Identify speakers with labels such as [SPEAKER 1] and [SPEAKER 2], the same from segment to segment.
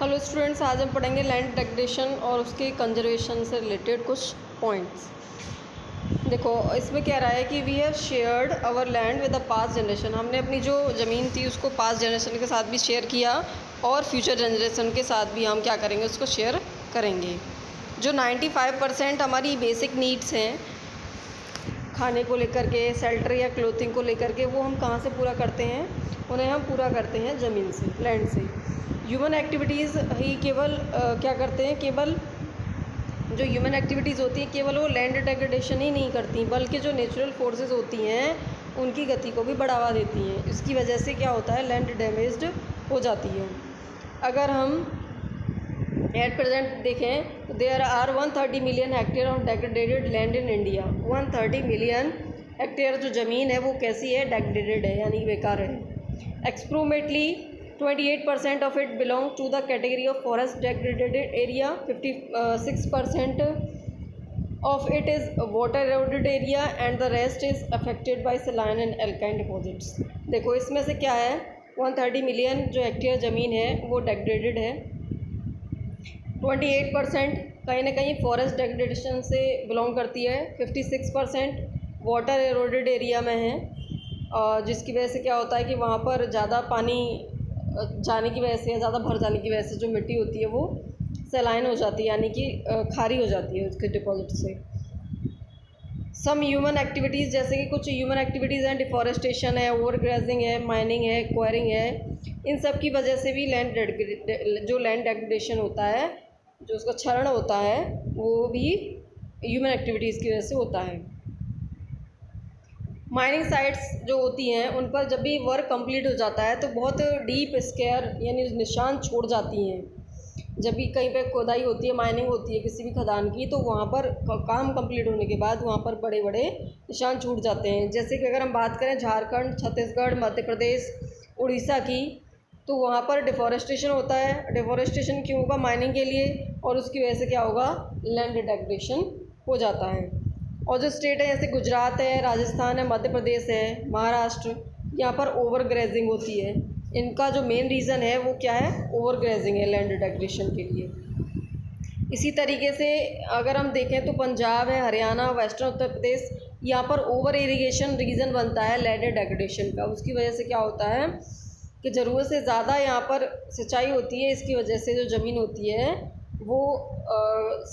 [SPEAKER 1] Hello students, आज हम पढ़ेंगे लैंड डेग्रेडेशन और उसके कंजर्वेशन से रिलेटेड कुछ पॉइंट्स। देखो, इसमें कह रहा है कि we have shared our land with the past generation. हमने अपनी जो ज़मीन थी उसको पास्ट जनरेशन के साथ भी शेयर किया और फ्यूचर जनरेशन के साथ भी हम क्या करेंगे, उसको शेयर करेंगे। जो 95% हमारी बेसिक नीड्स हैं खाने को लेकर के, शेल्टर या क्लोथिंग को लेकर के, वो हम कहाँ से पूरा करते हैं? उन्हें हम पूरा करते हैं ज़मीन से, लैंड से। ह्यूमन एक्टिविटीज़ ही केवल क्या करते हैं, केवल जो ह्यूमन एक्टिविटीज़ होती हैं केवल वो लैंड डेग्रेडेशन ही नहीं करती, बल्कि जो नेचुरल फोर्सेस होती हैं उनकी गति को भी बढ़ावा देती हैं। इसकी वजह से क्या होता है, लैंड डैमेज्ड हो जाती है। अगर हम एट प्रेजेंट देखें तो there are 130 million hectare of degraded land in India. 130 million hectare जो ज़मीन है वो कैसी है, डेग्रेडेड है, यानी बेकार है। एक्सप्रोमेटली 28% of it belong to the category of forest degraded area, 56% of it is water eroded area and the rest is affected by saline and alkaline deposits। देखो, इसमें से क्या है, 130 मिलियन जो हेक्टेयर ज़मीन है वो डेग्रेडेड है। 28% कहीं ना कहीं फॉरेस्ट डेग्रेडेशन से बिलोंग करती है। 56% वाटर एरोडेड एरिया में है, जिसकी वजह से क्या होता है कि वहाँ पर ज़्यादा पानी जाने की वजह से या ज़्यादा भर जाने की वजह से जो मिट्टी होती है वो सलाइन हो जाती है, यानी कि खारी हो जाती है उसके डिपॉजिट से। सम ह्यूमन एक्टिविटीज़, जैसे कि कुछ ह्यूमन एक्टिविटीज़ हैं, डिफॉरेस्टेशन है, ओवरग्रेजिंग है, माइनिंग है, क्वायरिंग है, इन सब की वजह से भी जो लैंड डेग्रेडेशन होता है, जो उसका क्षरण होता है, वो भी ह्यूमन एक्टिविटीज़ की वजह से होता है। माइनिंग साइट्स जो होती हैं उन पर जब भी वर्क कंप्लीट हो जाता है तो बहुत डीप स्केयर यानी निशान छोड़ जाती हैं। जब भी कहीं पे खोदाई होती है, माइनिंग होती है किसी भी खदान की, तो वहाँ पर काम कंप्लीट होने के बाद वहाँ पर बड़े बड़े निशान छूट जाते हैं। जैसे कि अगर हम बात करें झारखंड, छत्तीसगढ़, मध्य प्रदेश, उड़ीसा की, तो वहाँ पर डिफॉरेस्टेशन होता है। डिफॉरेस्टेशन क्यों होगा? माइनिंग के लिए, और उसकी वजह से क्या होगा, लैंड डेग्रेडेशन हो जाता है। और जो स्टेट है जैसे गुजरात है, राजस्थान है, मध्य प्रदेश है, महाराष्ट्र, यहाँ पर ओवर ग्रेजिंग होती है। इनका जो मेन रीज़न है वो क्या है, ओवर ग्रेजिंग है लैंड डेग्रेडेशन के लिए। इसी तरीके से अगर हम देखें तो पंजाब है, हरियाणा, वेस्टर्न उत्तर प्रदेश, यहाँ पर ओवर इरिगेशन रीज़न बनता है लैंड डेग्रेडेशन का। उसकी वजह से क्या होता है कि ज़रूरत से ज़्यादा यहाँ पर सिंचाई होती है। इसकी वजह से जो ज़मीन होती है वो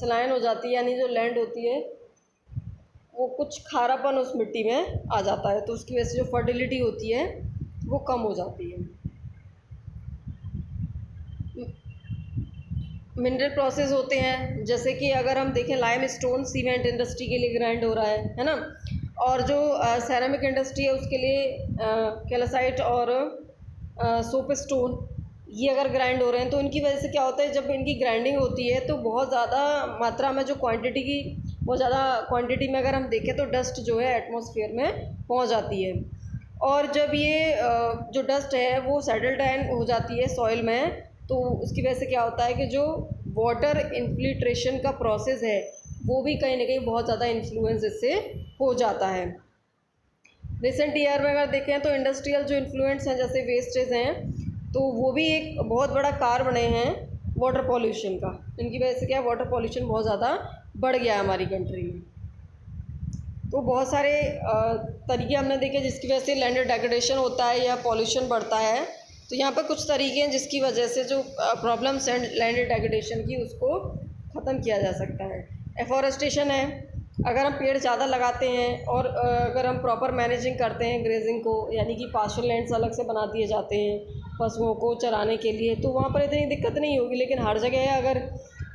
[SPEAKER 1] सलाइन हो जाती है, यानी जो लैंड होती है वो कुछ खारापन उस मिट्टी में आ जाता है, तो उसकी वजह से जो फर्टिलिटी होती है वो कम हो जाती है। मिनरल प्रोसेस होते हैं, जैसे कि अगर हम देखें लाइम स्टोन सीमेंट इंडस्ट्री के लिए ग्राइंड हो रहा है ना, और जो सेरामिक इंडस्ट्री है उसके लिए कैल्साइट और सोप स्टोन, ये अगर ग्राइंड हो रहे हैं तो इनकी वजह से क्या होता है, जब इनकी ग्राइंडिंग होती है तो बहुत ज़्यादा मात्रा में, जो क्वांटिटी की बहुत ज़्यादा क्वांटिटी में अगर हम देखें तो डस्ट जो है एटमॉस्फेयर में पहुंच जाती है। और जब ये जो डस्ट है वो सेटल डाउन हो जाती है सॉइल में, तो उसकी वजह से क्या होता है कि जो वाटर इन्फिल्ट्रेशन का प्रोसेस है वो भी कहीं ना कहीं बहुत ज़्यादा इन्फ्लुएंस इससे हो जाता है। रिसेंट ईयर में अगर देखें तो इंडस्ट्रियल जो इन्फ्लुएंस हैं, जैसे वेस्टेज हैं, तो वो भी एक बहुत बड़ा कार बने हैं वाटर पॉल्यूशन का। इनकी वजह से क्या है, वाटर पॉल्यूशन बहुत ज़्यादा बढ़ गया है हमारी कंट्री में। तो बहुत सारे तरीके हमने देखे जिसकी वजह से लैंड डेग्रेडेशन होता है या पॉल्यूशन बढ़ता है। तो यहाँ पर कुछ तरीके हैं जिसकी वजह से जो प्रॉब्लम्स हैं लैंड डेग्रेडेशन की, उसको ख़त्म किया जा सकता है। एफॉरेस्टेशन है, अगर हम पेड़ ज़्यादा लगाते हैं और अगर हम प्रॉपर मैनेजिंग करते हैं ग्रेजिंग को, यानी कि पास्चर लैंड्स अलग से बना दिए जाते हैं पशुओं को चराने के लिए, तो वहाँ पर इतनी दिक्कत नहीं होगी। लेकिन हर जगह अगर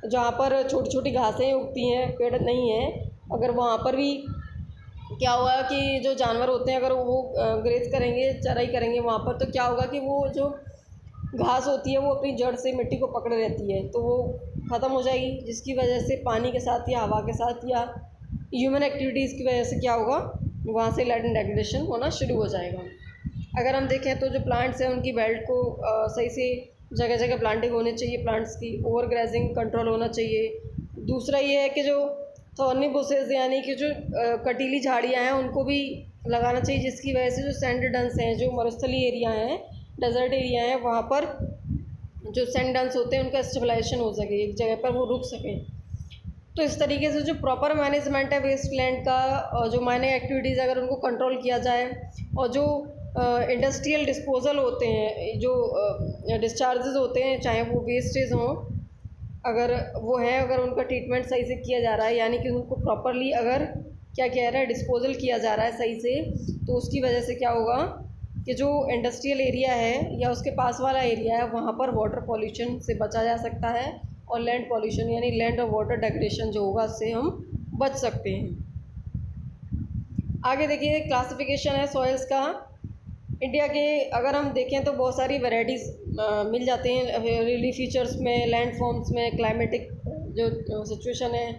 [SPEAKER 1] जहाँ पर छोटी छोटी घासें उगती हैं, पेड़ नहीं हैं, अगर वहाँ पर भी क्या होगा कि जो जानवर होते हैं अगर वो ग्रेज करेंगे, चराई करेंगे वहाँ पर, तो क्या होगा कि वो जो घास होती है वो अपनी जड़ से मिट्टी को पकड़े रहती है, तो वो ख़त्म हो जाएगी, जिसकी वजह से पानी के साथ या हवा के साथ या ह्यूमन एक्टिविटीज़ की वजह से क्या होगा, वहाँ से लैंड डेग्रेडेशन होना शुरू हो जाएगा। अगर हम देखें तो जो प्लांट्स हैं उनकी बेल्ट को सही से जगह जगह प्लांटिंग होनी चाहिए, प्लांट्स की ओवर ग्रेजिंग कंट्रोल होना चाहिए। दूसरा ये है कि जो थॉर्नी बुशेस यानी कि जो कटीली झाड़ियाँ हैं उनको भी लगाना चाहिए, जिसकी वजह से जो सैंड डंस हैं, जो मरुस्थलीय एरिया हैं, डेजर्ट एरिया हैं, वहाँ पर जो सैंड डंस होते हैं उनका स्टेबलाइजेशन हो सके, एक जगह पर वो रुक सकें। तो इस तरीके से जो प्रॉपर मैनेजमेंट है वेस्ट लैंड का, और जो माइनिंग एक्टिविटीज़ अगर उनको कंट्रोल किया जाए, और जो इंडस्ट्रियल डिस्पोजल होते हैं, जो डिस्चार्जेस होते हैं, चाहे वो वेस्टेज हों, अगर वो है, अगर उनका ट्रीटमेंट सही से किया जा रहा है, यानी कि उनको प्रॉपरली अगर क्या कह रहा है डिस्पोजल किया जा रहा है सही से, तो उसकी वजह से क्या होगा कि जो इंडस्ट्रियल एरिया है या उसके पास वाला एरिया है वहाँ पर वाटर पॉल्यूशन से बचा जा सकता है, और लैंड पॉल्यूशन यानी लैंड और वाटर डिग्रेडेशन जो होगा उससे हम बच सकते हैं। आगे देखिए क्लासिफिकेशन है सॉइल्स का। इंडिया के अगर हम देखें तो बहुत सारी वैरायटीज़ मिल जाते हैं रिलीफ फीचर्स में, लैंड फॉर्म्स में, क्लाइमेटिक जो सिचुएशन है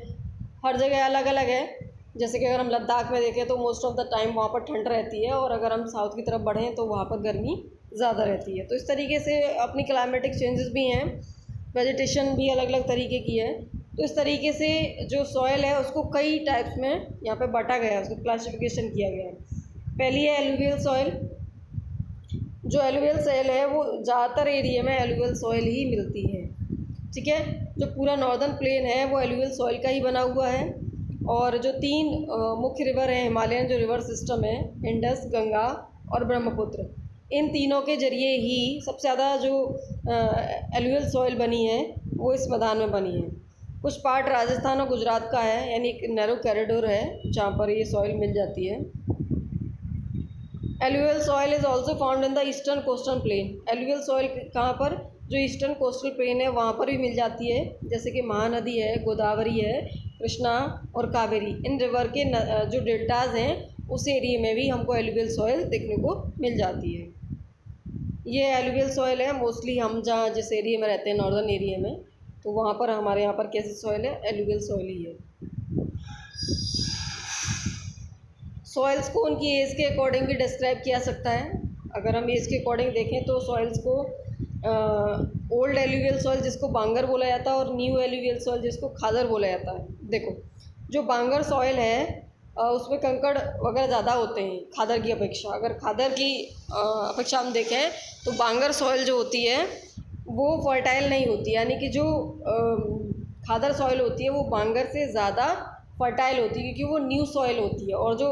[SPEAKER 1] हर जगह अलग अलग है। जैसे कि अगर हम लद्दाख में देखें तो मोस्ट ऑफ द टाइम वहाँ पर ठंड रहती है, और अगर हम साउथ की तरफ बढ़ें तो वहाँ पर गर्मी ज़्यादा रहती है। तो इस तरीके से अपनी क्लाइमेटिक चेंजेस भी हैं, वेजिटेशन भी अलग अलग तरीके की है। तो इस तरीके से जो सॉयल है उसको कई टाइप्स में यहाँ पे बांटा गया है, उसको क्लासिफिकेशन किया गया है। पहली है एलुवियल सॉयल। जो एलुवियल सॉयल है वो ज़्यादातर एरिया में एलुवियल सॉयल ही मिलती है, ठीक है। जो पूरा नॉर्दर्न प्लेन है वो एलुवियल सॉयल का ही बना हुआ है, और जो 3 मुख्य रिवर हैं हिमालयन जो रिवर सिस्टम है, इंडस, गंगा और ब्रह्मपुत्र, इन तीनों के जरिए ही सबसे ज़्यादा जो एलुवियल सॉयल बनी है वो इस मैदान में बनी है। कुछ पार्ट राजस्थान और गुजरात का है, यानी एक नैरो कॉरिडोर है जहाँ पर ये सॉयल मिल जाती है। Alluvial soil is also found in the eastern coastal plain. Alluvial soil कहाँ पर, जो ईस्टर्न कोस्टल प्लेन है वहाँ पर भी मिल जाती है, जैसे कि महानदी है, गोदावरी है, कृष्णा और कावेरी, इन रिवर के जो डेल्टाज हैं उस एरिया में भी हमको एलुवियल सॉयल देखने को मिल जाती है। ये एलुवियल सॉयल है मोस्टली हम जहाँ जिस एरिया में रहते हैं नॉर्दर्न एरिया में, तो वहाँ पर हमारे यहाँ पर कैसी सॉयल है, एलुवियल सॉयल ही है। सॉइल्स को उनकी एज के अकॉर्डिंग भी डिस्क्राइब किया सकता है। अगर हम एज के अकॉर्डिंग देखें तो सॉइल्स को ओल्ड एलुवियल सॉइल जिसको बांगर बोला जाता है, और न्यू एलुवियल सॉइल जिसको खादर बोला जाता है। देखो जो बांगर सॉइल है उसमें कंकड़ वगैरह ज़्यादा होते हैं खादर की अपेक्षा। अगर खादर की अपेक्षा हम देखें तो बांगर सॉइल जो होती है वो फर्टाइल नहीं होती, यानी कि जो खादर सॉइल होती है वो बांगर से ज़्यादा फर्टाइल होती है, क्योंकि वो न्यू सॉइल होती है, और जो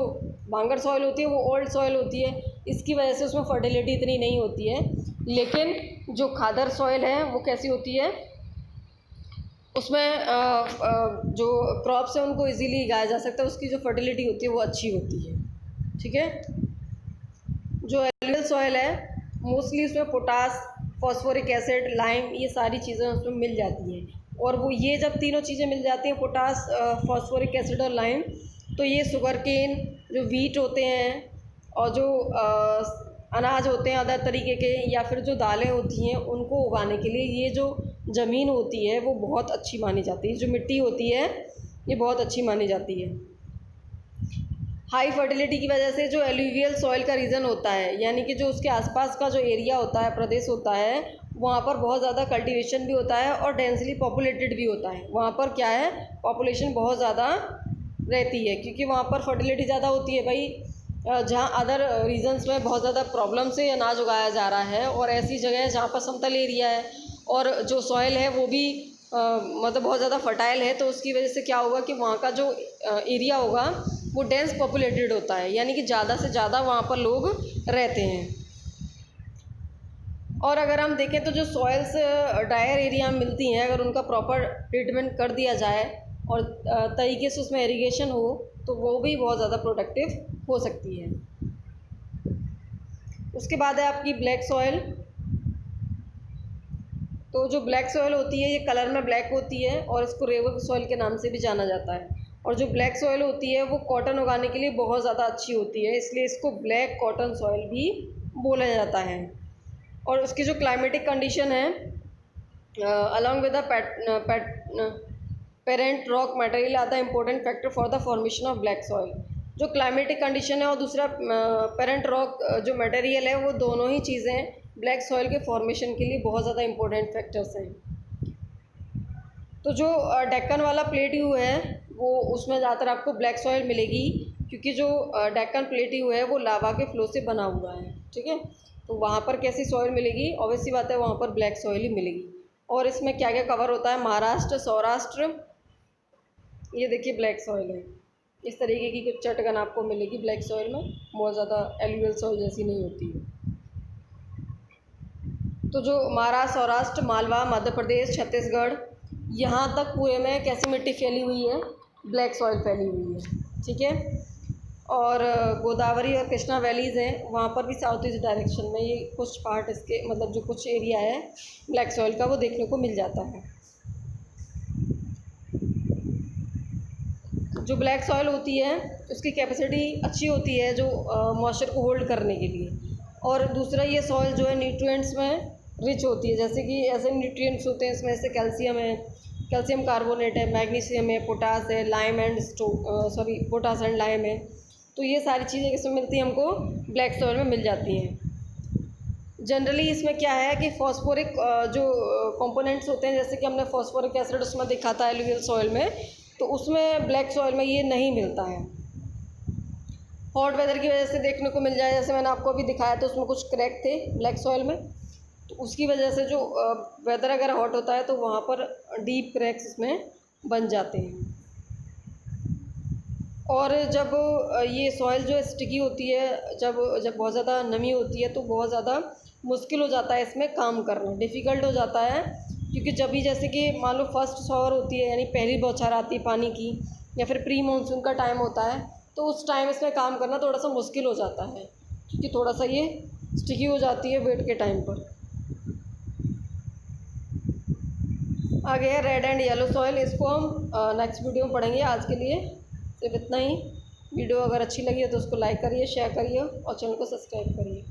[SPEAKER 1] बांगर सॉइल होती है वो ओल्ड सॉइल होती है, इसकी वजह से उसमें फर्टिलिटी इतनी नहीं होती है। लेकिन जो खादर सॉइल है वो कैसी होती है, उसमें जो क्रॉप्स हैं उनको इजीली उगाया जा सकता है, उसकी जो फर्टिलिटी होती है वो अच्छी होती है, ठीक है। जो एलुवियल सॉइल है मोस्टली उसमें पोटास, फॉस्फोरिक एसिड, लाइम, ये सारी चीज़ें उसमें मिल जाती हैं, और वो ये जब तीनों चीज़ें मिल जाती हैं, पोटास, फॉस्फोरिक एसिड और लाइम, तो ये शुगर केन, जो वीट होते हैं, और जो अनाज होते हैं अदर तरीके के, या फिर जो दालें होती हैं उनको उगाने के लिए ये जो ज़मीन होती है वो बहुत अच्छी मानी जाती है। जो मिट्टी होती है ये बहुत अच्छी मानी जाती है। हाई फर्टिलिटी की वजह से जो एलुवियल सॉइल का रीज़न होता है, यानी कि जो उसके आसपास का जो एरिया होता है, प्रदेश होता है, वहाँ पर बहुत ज़्यादा कल्टीवेशन भी होता है और डेंसली पॉपुलेटेड भी होता है। वहाँ पर क्या है, पॉपुलेशन बहुत ज़्यादा रहती है, क्योंकि वहाँ पर फर्टिलिटी ज़्यादा होती है भाई। जहाँ अदर रीजन्स में बहुत ज़्यादा प्रॉब्लम से अनाज उगाया जा रहा है, और ऐसी जगह है जहाँ पर समतल एरिया है और जो सॉइल है वो भी मतलब बहुत ज़्यादा फर्टाइल है, तो उसकी वजह से क्या होगा कि वहाँ का जो एरिया होगा वो डेंस पॉपुलेटेड होता है, यानी कि ज़्यादा से ज़्यादा वहाँ पर लोग रहते हैं। और अगर हम देखें तो जो सॉइल्स ड्रायर एरिया में मिलती हैं, अगर उनका प्रॉपर ट्रीटमेंट कर दिया जाए और तरीके से उसमें इरिगेशन हो तो वो भी बहुत ज़्यादा प्रोडक्टिव हो सकती है। उसके बाद है आपकी ब्लैक सॉइल। तो जो ब्लैक सॉइल होती है ये कलर में ब्लैक होती है और इसको रेवल सॉइल के नाम से भी जाना जाता है। और जो ब्लैक सॉइल होती है वो कॉटन उगाने के लिए बहुत ज़्यादा अच्छी होती है, इसलिए इसको ब्लैक कॉटन सॉइल भी बोला जाता है। और उसकी जो क्लाइमेटिक कंडीशन है along with the parent rock material are the important factor for the formation of black soil. जो क्लाइमेटिक कंडीशन है और दूसरा पेरेंट रॉक जो मटेरियल है, वो दोनों ही चीज़ें ब्लैक सॉइल के फॉर्मेशन के लिए बहुत ज़्यादा इम्पोर्टेंट फैक्टर्स हैं। तो जो डेक्कन वाला प्लेट्यू है वो उसमें ज़्यादातर आपको ब्लैक सॉइल मिलेगी, क्योंकि जो डेक्कन प्लेट्यू है वो लावा के फ्लो से बना हुआ है, ठीक है। तो वहाँ पर कैसी सॉइल मिलेगी? ऑब्वियस सी बात है, वहाँ पर ब्लैक सॉइल ही मिलेगी। और इसमें क्या क्या कवर होता है? महाराष्ट्र, सौराष्ट्र, ये देखिए ब्लैक सॉइल है। इस तरीके की कुछ चटगन आपको मिलेगी ब्लैक सॉइल में, बहुत ज़्यादा एलुवियल सॉइल जैसी नहीं होती है। तो जो महाराष्ट्र, सौराष्ट्र, मालवा, मध्य प्रदेश, छत्तीसगढ़, यहाँ तक पूरे में कैसी मिट्टी फैली हुई है? ब्लैक सॉइल फैली हुई है, ठीक है। और गोदावरी और कृष्णा वैलीज़ हैं, वहाँ पर भी साउथ ईस्ट डायरेक्शन में ये कुछ पार्ट इसके मतलब जो कुछ एरिया है ब्लैक सॉइल का वो देखने को मिल जाता है। जो ब्लैक सॉइल होती है उसकी कैपेसिटी अच्छी होती है जो मॉइस्चर को होल्ड करने के लिए। और दूसरा ये सॉइल जो है न्यूट्रिएंट्स में रिच होती है, जैसे कि ऐसे न्यूट्रिएंट्स होते हैं इसमें, से कैल्शियम है, कैल्शियम कार्बोनेट है, मैग्नीशियम है, पोटास है, lime and potash and lime है। तो ये सारी चीज़ें किसमें मिलती हैं? हमको ब्लैक सॉइल में मिल जाती हैं। जनरली इसमें क्या है कि फॉस्फोरिक जो कंपोनेंट्स होते हैं, जैसे कि हमने फॉस्फोरिक एसिड उसमें देखा था एलुवियल सॉइल में, तो उसमें ब्लैक सॉइल में ये नहीं मिलता है। हॉट वेदर की वजह से देखने को मिल जाए, जैसे मैंने आपको अभी दिखाया था उसमें कुछ क्रैक थे ब्लैक सॉइल में, तो उसकी वजह से जो वेदर अगर हॉट होता है तो वहाँ पर डीप क्रैक्स इसमें बन जाते हैं। और जब ये सॉइल जो स्टिकी होती है, जब बहुत ज़्यादा नमी होती है तो बहुत ज़्यादा मुश्किल हो जाता है इसमें काम करना, डिफ़िकल्ट हो जाता है। क्योंकि जब भी जैसे कि मान लो फर्स्ट शॉवर होती है, यानी पहली बौछार आती है पानी की, या फिर प्री मानसून का टाइम होता है, तो उस टाइम इसमें काम करना थोड़ा सा मुश्किल हो जाता है, क्योंकि थोड़ा सा ये स्टिकी हो जाती है वेट के टाइम पर। आगे है रेड एंड येलो सॉइल, इसको हम नेक्स्ट वीडियो में पढ़ेंगे। आज के लिए सिर्फ इतना ही। वीडियो अगर अच्छी लगी है तो उसको लाइक करिए, शेयर करिए और चैनल को सब्सक्राइब करिए।